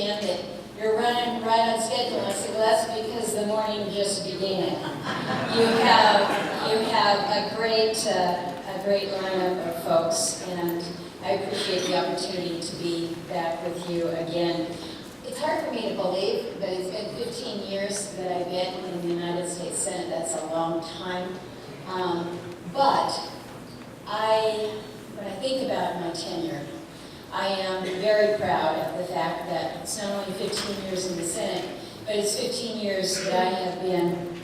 understand that you're running right on schedule. I said, well, that's because the morning just began. You have a great lineup of folks, and I appreciate the opportunity to be back with you again. It's hard for me to believe, but it's been 15 years that I've been in the United States Senate. That's a long time. But when I think about my tenure, I am very proud of the fact that it's not only 15 years in the Senate, but it's 15 years that I have been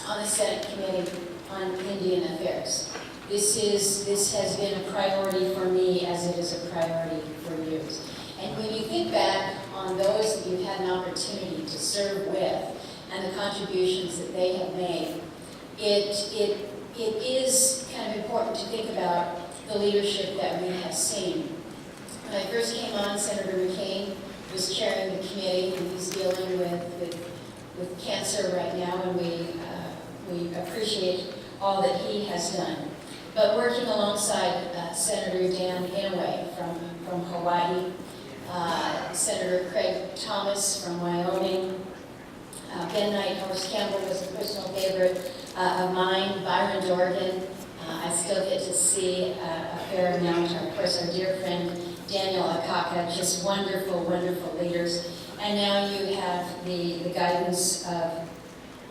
on the Senate Committee on Indian Affairs. This has been a priority for me as it is a priority for you. And when you think back on those that you've had an opportunity to serve with and the contributions that they have made, it is kind of important to think about the leadership that we have seen. When I first came on, Senator McCain was chairing the committee, and he's dealing with cancer right now, and we appreciate all that he has done. But working alongside Senator Dan Inouye from Hawaii, Senator Craig Thomas from Wyoming, Ben Knight, Horace Campbell was a personal favorite of mine, Byron Dorgan, I still get to see a fair amount, of course, our dear friend Daniel Akaka, just wonderful, wonderful leaders. And now you have the guidance of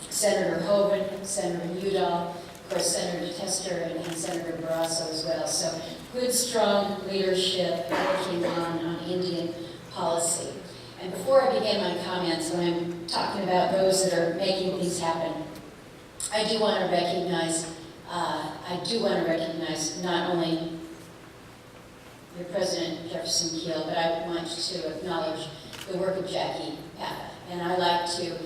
Senator Hoeven, Senator Udall, of course, Senator Tester, and Senator Barrasso as well. So good, strong leadership working on Indian policy. And before I begin my comments, when I'm talking about those that are making things happen, I do want to recognize not only your President Jefferson Keel, but I want to acknowledge the work of Jackie Papa. And I like to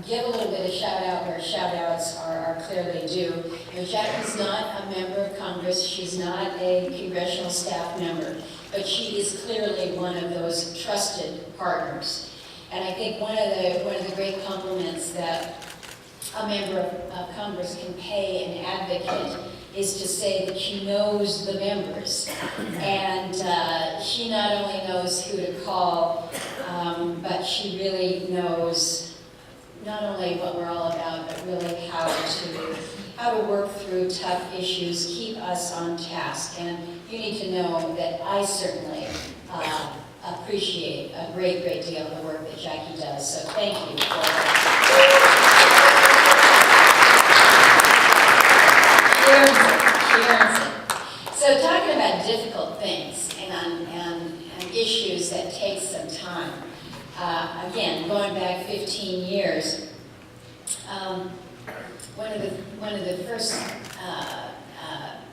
give a little bit of shout out where shout outs are clearly due. You know, Jackie's not a member of Congress, she's not a congressional staff member, but she is clearly one of those trusted partners. And I think one of the great compliments that a member of Congress can pay an advocate is to say that she knows the members. And she not only knows who to call, but she really knows not only what we're all about, but really how to work through tough issues, keep us on task. And you need to know that I certainly appreciate a great deal of the work that Jackie does. So thank you for that. So talking about difficult things and issues that take some time, again, going back 15 years, one of the first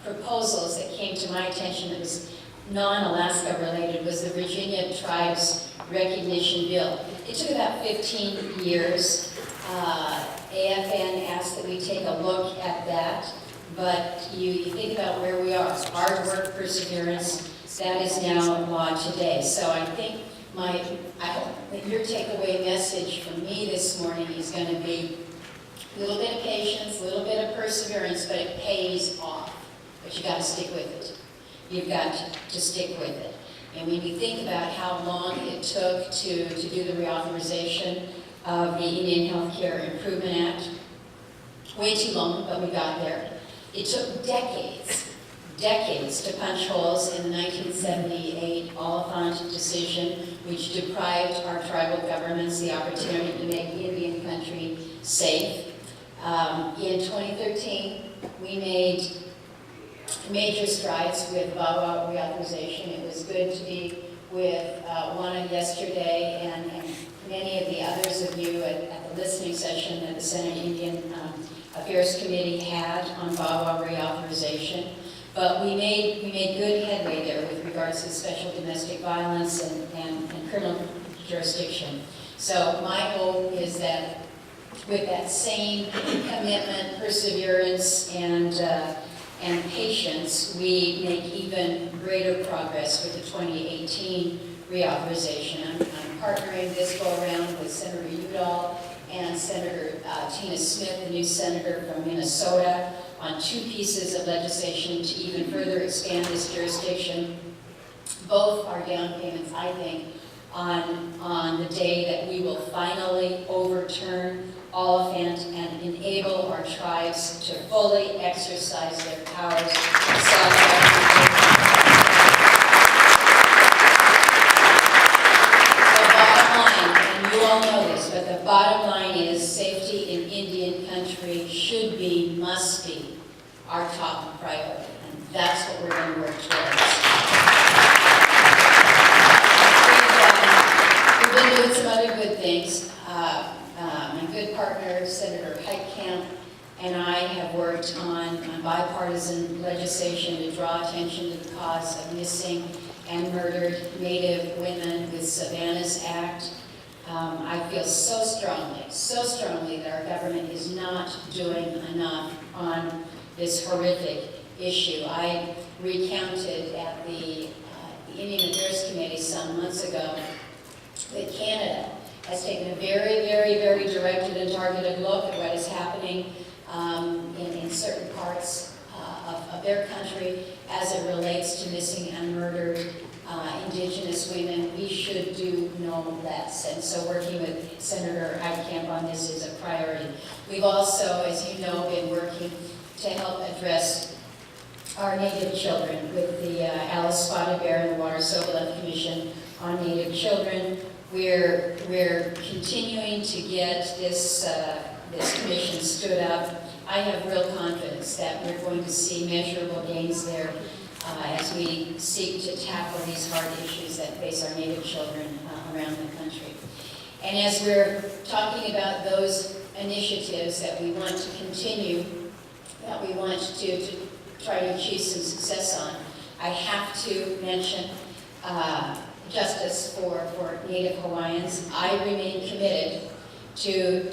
proposals that came to my attention that was non-Alaska related was the Virginia Tribes Recognition Bill. It took about 15 years. AFN asked that we take a look at that. But you think about where we are, hard work, perseverance, that is now law today. So I think I hope that your takeaway message from me this morning is going to be a little bit of patience, a little bit of perseverance, but it pays off. But you got to stick with it. You've got to stick with it. And when you think about how long it took to do the reauthorization of the Indian Healthcare Improvement Act, way too long, but we got there. It took decades to punch holes in the 1978 Oliphant decision, which deprived our tribal governments the opportunity to make Indian country safe. In 2013, we made major strides with VAWA reauthorization. It was good to be with Juana yesterday and many of the others of you at the listening session that the Senate Indian Affairs Committee had on VAWA reauthorization. But we made good headway there with regards to special domestic violence and criminal jurisdiction. So my hope is that with that same commitment, perseverance, and patience, we make even greater progress with the 2018 reauthorization. I'm partnering this go around with Senator Udall and Senator Tina Smith, the new senator from Minnesota, on 2 pieces of legislation to even further expand this jurisdiction. Both are down payments, I think, on the day that we will finally overturn Oliphant and enable our tribes to fully exercise their powers of self-government. The bottom line, and you all know this, but the bottom line is safety in Indian country should be, must be, our top priority. And that's what we're going to work towards. We've been doing some other good things. My good partner, Senator Heitkamp, and I have worked on bipartisan legislation to draw attention to the cause of missing and murdered Native women with Savannah's Act. I feel so strongly that our government is not doing enough on this horrific issue. I recounted at the Indian Affairs Committee some months ago that Canada has taken a very, very, very directed and targeted look at what is happening in certain parts of their country as it relates to missing and murdered Indigenous women. We should do no less. And so working with Senator Heitkamp on this is a priority. We've also, as you know, been working to help address our Native children with the Alice Spotted Bear and the Water Sokolov Commission on Native Children. We're continuing to get this commission stood up. I have real confidence that we're going to see measurable gains there as we seek to tackle these hard issues that face our Native children around the country. And as we're talking about those initiatives that we want to continue, that we want to try to achieve some success on, I have to mention justice for Native Hawaiians. I remain committed to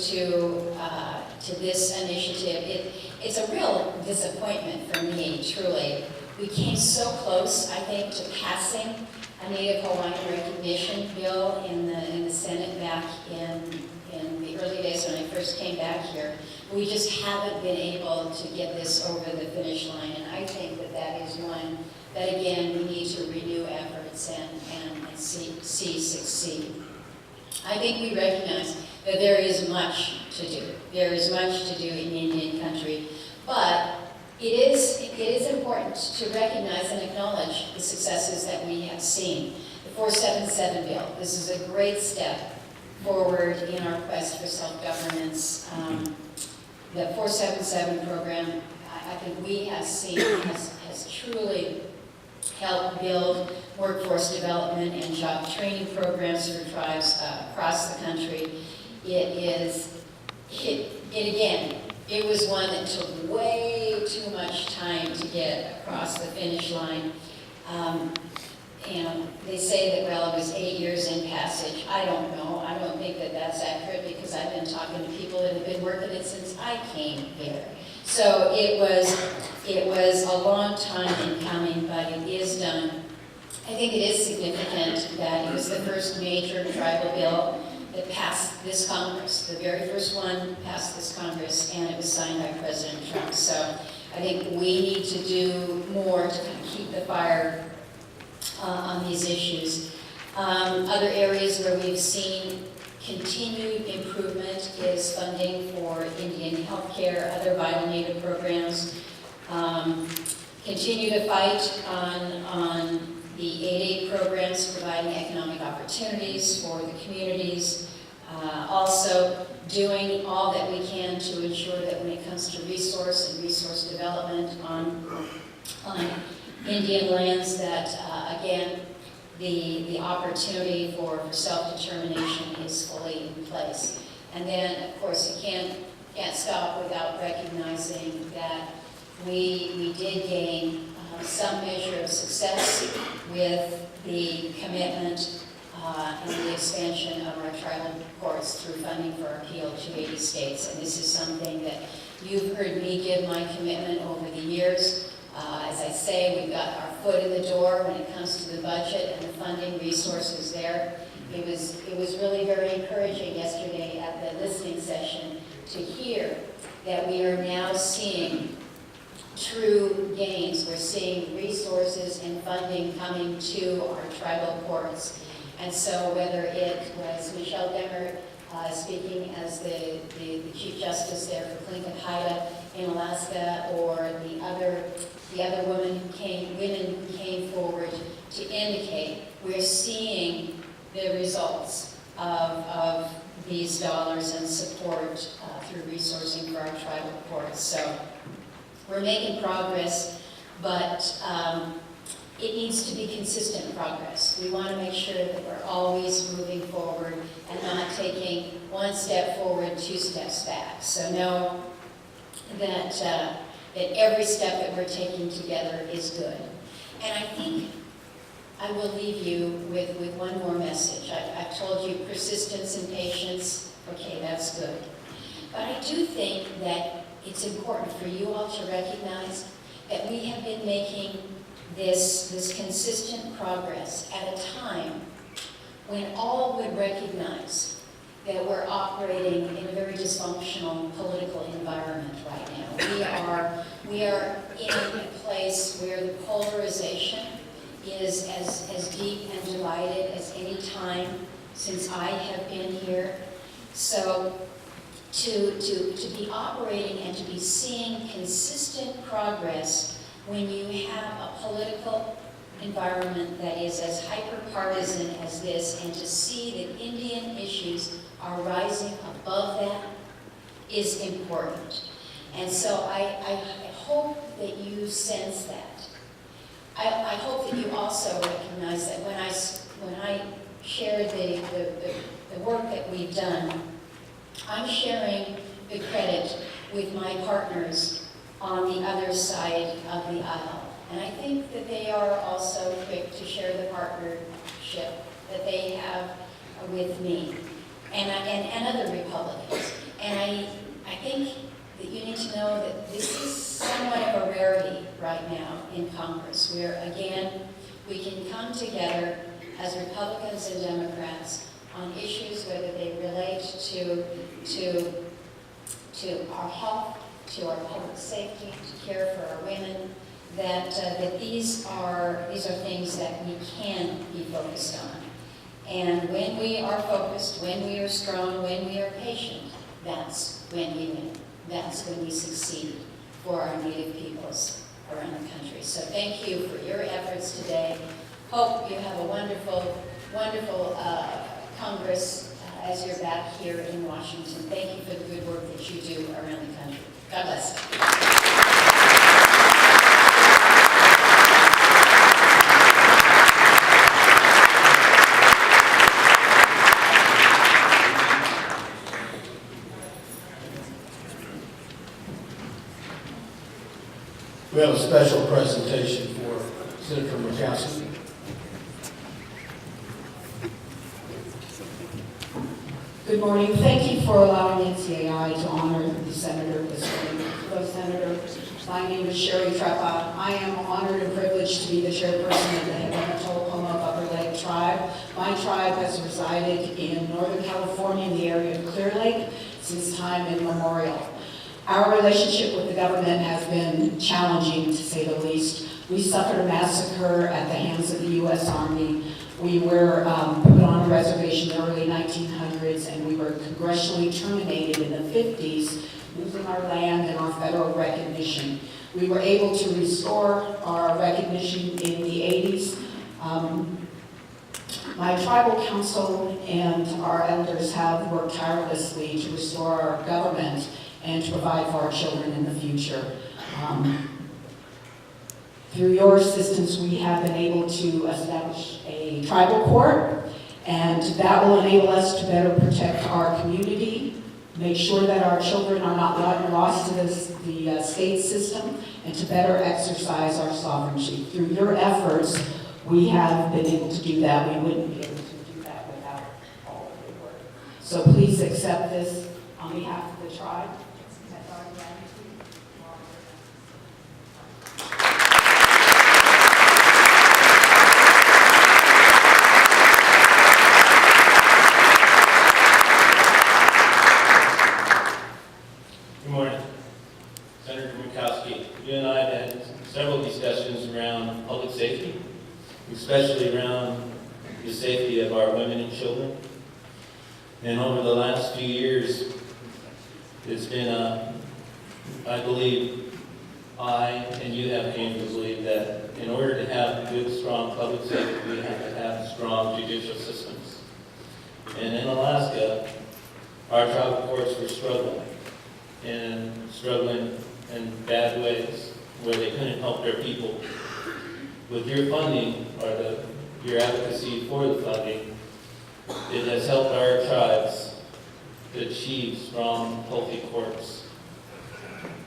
this initiative. It's a real disappointment for me, truly. We came so close, I think, to passing a Native Hawaiian recognition bill in the Senate back in the early days when I first came back here. We just haven't been able to get this over the finish line, and I think that is one that, again, we need to renew efforts and see succeed. I think we recognize that there is much to do. There is much to do in Indian country, but it is important to recognize and acknowledge the successes that we have seen. The 477 bill, this is a great step forward in our quest for self-governance. The 477 program, I think we have seen has truly helped build workforce development and job training programs for tribes across the country. It was one that took way too much time to get across the finish line. And they say that, well, it was 8 years in passage. I don't know. I don't think that that's accurate because I've been talking to people that have been working it since I came here. So it was a long time in coming, but it is done. I think it is significant that it was the first major tribal bill that passed this Congress. The very first one passed this Congress, and it was signed by President Trump. So I think we need to do more to kind of keep the fire on these issues. Other areas where we've seen continued improvement is funding for Indian healthcare, other vital Native programs. Continue to fight on the 8A programs, providing economic opportunities for the communities. Also doing all that we can to ensure that when it comes to resource and resource development on Indian lands, that again, the opportunity for self-determination is fully in place. And then, of course, you can't stop without recognizing that we did gain some measure of success with the commitment and the expansion of our tribal courts through funding for appeal to 80 states. And this is something that you've heard me give my commitment over the years. As I say, we've got our foot in the door when it comes to the budget and the funding resources there. It was really very encouraging yesterday at the listening session to hear that we are now seeing true gains. We're seeing resources and funding coming to our tribal courts. And so whether it was Michelle Demmer speaking as the Chief Justice there for Tlingit-Haida in Alaska, or the other women who came forward to indicate, we're seeing the results of these dollars and support through resourcing for our tribal courts. So we're making progress, but it needs to be consistent progress. We want to make sure that we're always moving forward and not taking one step forward, two steps back. So know that every step that we're taking together is good. And I think I will leave you with one more message. I've told you persistence and patience. Okay, that's good. But I do think that it's important for you all to recognize that we have been making this consistent progress at a time when all would recognize that we're operating in a very dysfunctional political environment right now. We are in a place where the polarization is as deep and divided as any time since I have been here. So to be operating and to be seeing consistent progress when you have a political environment that is as hyper-partisan as this, and to see that Indian issues are rising above that is important. And so I hope that you sense that. I hope that you also recognize that when I share the work that we've done, I'm sharing the credit with my partners on the other side of the aisle. And I think that they are also quick to share the partnership that they have with me and other Republicans. And I think that you need to know that this is somewhat of a rarity right now in Congress, where again, we can come together as Republicans and Democrats on issues, whether they relate to our health, to our public safety, to care for our women, that these are things that we can be focused on. And when we are focused, when we are strong, when we are patient, that's when we win. That's when we succeed for our Native peoples around the country. So thank you for your efforts today. Hope you have a wonderful, wonderful Congress as you're back here in Washington. Thank you for the good work that you do around the country. God bless. We have a special presentation for Senator Murkowski. Good morning. Thank you for allowing NCAI to honor the Senator this morning. Hello, Senator. My name is Sherry Treppa. I am honored and privileged to be the chairperson of the Hema-Tolokoma Upper Lake Tribe. My tribe has resided in Northern California in the area of Clear Lake since time immemorial. Our relationship with the government has been challenging, to say the least. We suffered a massacre at the hands of the U.S. Army. We were put on a reservation in the early 1900s, and we were congressionally terminated in the 50s, losing our land and our federal recognition. We were able to restore our recognition in the 80s. My tribal council and our elders have worked tirelessly to restore our government and to provide for our children in the future. Through your assistance, we have been able to establish a tribal court, and that will enable us to better protect our community, make sure that our children are not lost to the state system, and to better exercise our sovereignty. Through your efforts, we have been able to do that. We wouldn't be able to do that without all of your work. So please accept this on behalf of the tribe. Good morning. Senator Murkowski, you and I have had several discussions around public safety, especially around the safety of our children. And over the last few years, it's been, I believe, I and you have came to believe that in order to have good, strong public safety, we have to have strong judicial systems. And in Alaska, our tribal courts were struggling in bad ways, where they couldn't help their people. With your funding, or your advocacy for the funding, it has helped our tribes to achieve strong, healthy courts.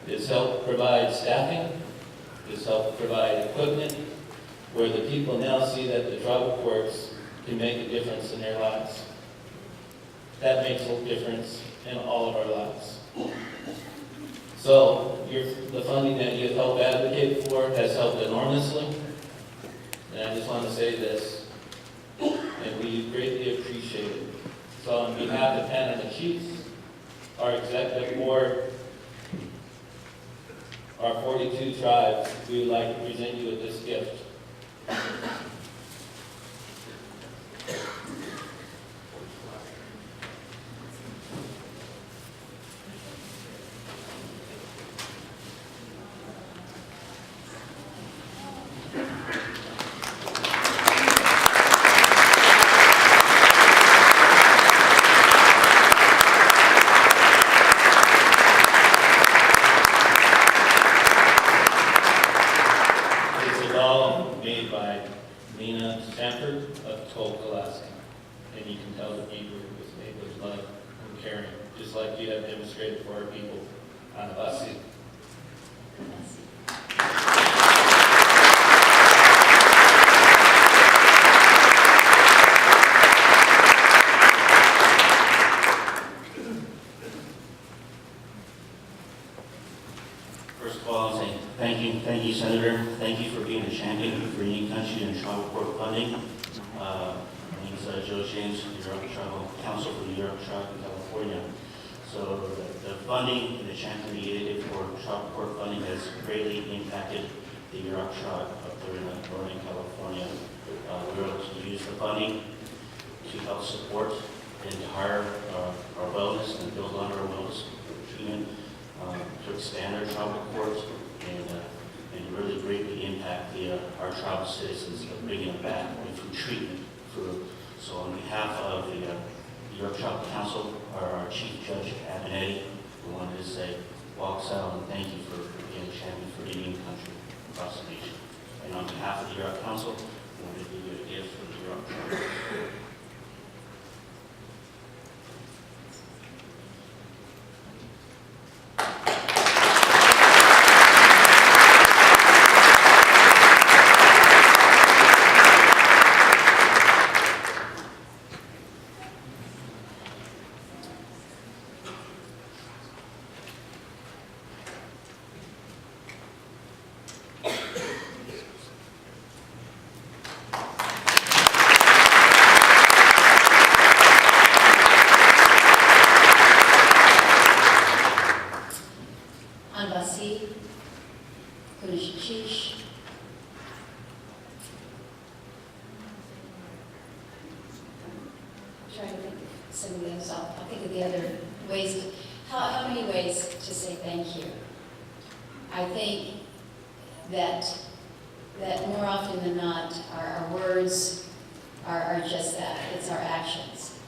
It's helped provide staffing, it's helped provide equipment, where the people now see that the tribal courts can make a difference in their lives. That makes a difference in all of our lives. So, the funding that you have helped advocate for has helped enormously. And I just want to say this, and we greatly appreciate it. So on behalf of Panama Chiefs, our executive board, our 42 tribes, we would like to present you with this gift. And you can tell the people it was made with love and caring, just like you have demonstrated for our people on the bus. First of all, I'll say thank you, Senator. Thank you for being a champion for Indian country and tribal court funding. My name is Joe James, Europe Tribal Council for the Europe Tribe in California. So the funding and the champion you did for tribal court funding has greatly impacted the Europe Tribe up there in Northern California. We were able to use the funding to help support and to hire our wellness and build on our wellness treatment, to expand our tribal courts and really greatly impact our tribal citizens, bringing them back through treatment. So on behalf of the Europe Tribal Council, our Chief Judge, Abinetti, we wanted to say, walks out and thank you for being a champion for Indian country across the nation. And on behalf of the Europe Council, we wanted to give you a gift for the Europe Tribe. Trying to think of some of those. I'll think of the other ways. How many ways to say thank you? I think that more often than not, our words are just that. It's our actions.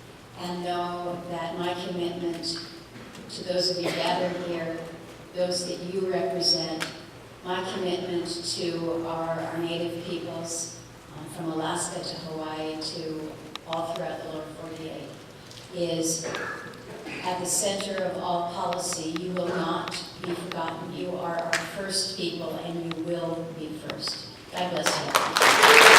And know that my commitment to those of you gathered here, those that you represent, my commitment to our native peoples, from Alaska to Hawaii to all throughout the lower 48, is at the center of all policy. You will not be forgotten. You are our first people, and you will be first. God bless you.